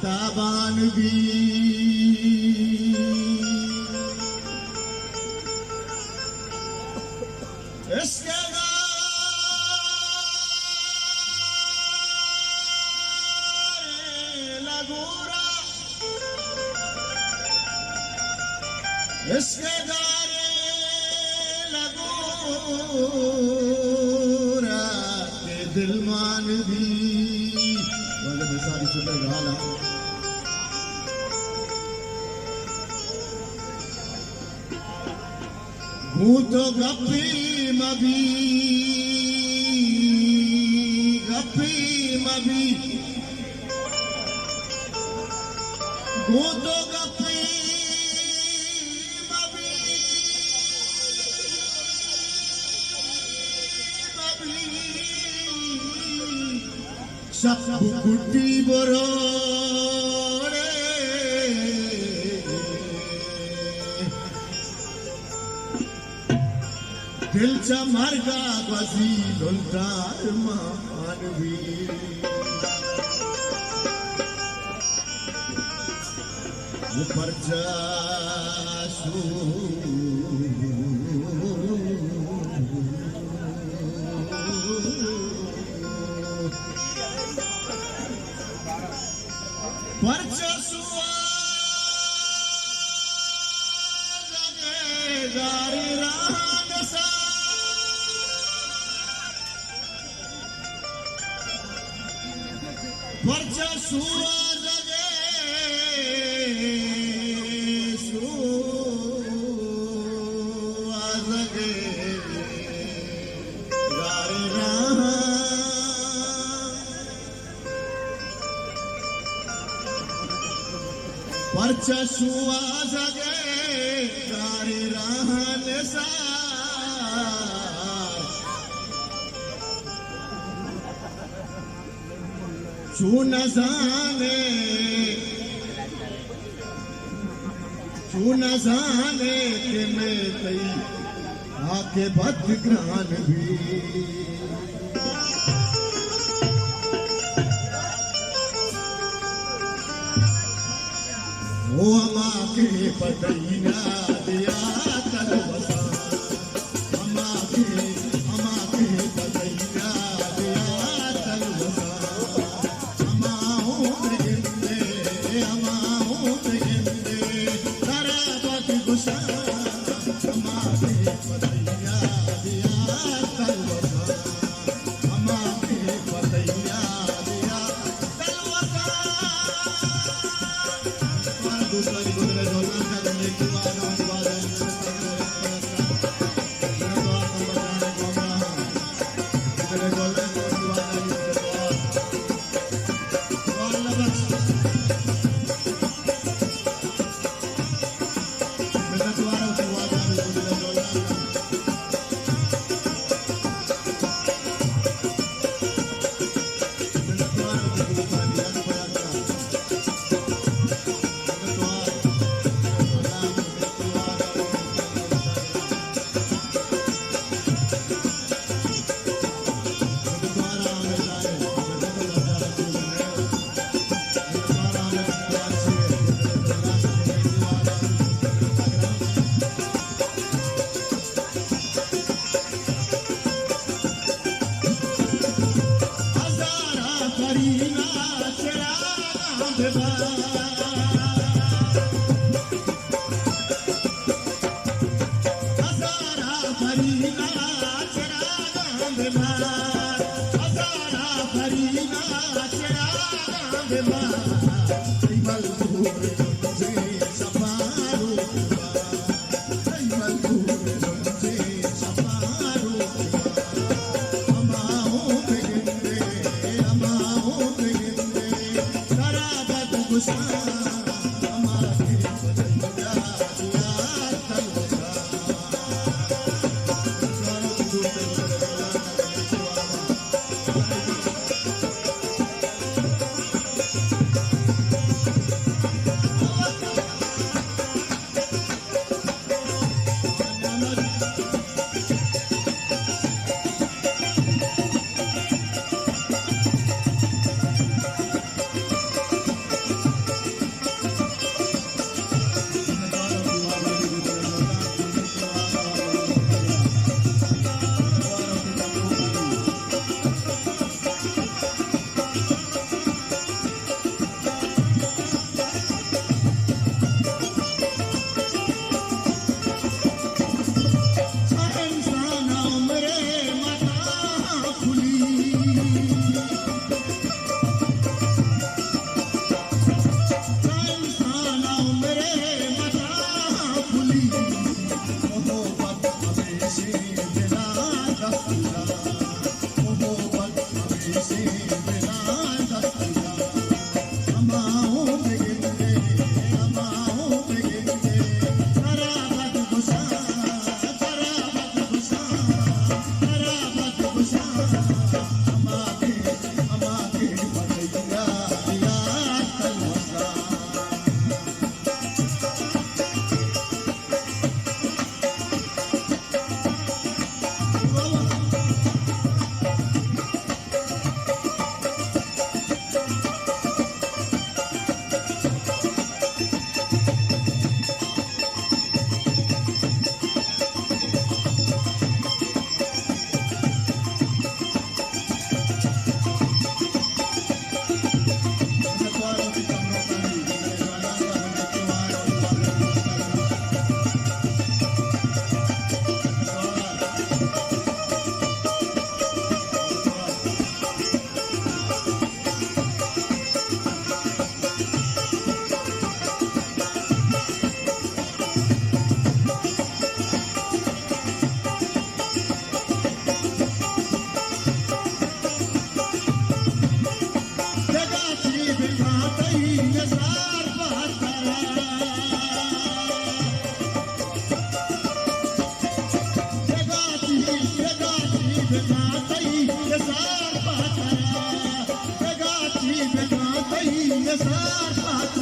ताबान भी इसके लगूरा इसके गारे लगूरा के दिल मान भी सारी सुंदर गाना हूँ तो गप्पी मबी हूँ तो गप्पी सब कुटी बरोड़े दिल चा मार्गा बसी लोंटार मानवी ऊपर जासू परचसुआ जगे गारी रान सा परचसुआ जगे सुआ जगे गारी रान परचसुआ जगे गारी रहन सा चू न जाने कि मैं तई आके बदग्रान भी ओ अमा के पतैया दिया तलवसा अमा के पतैया दिया तलवसा अमा हो प्रेंदे तारा बात गुस्सा अमा के पतैया दिया तलवसा अमा के पतैया दिया तलवसा दूसरा गुजरे ढोलना का गले की आवाज अमाओं पे गिनते अमाओं पे गिनते खराबत गुसा खराबत गुसा खराबत गुसा अमाके पड़ैया दिया तलवसा Yes,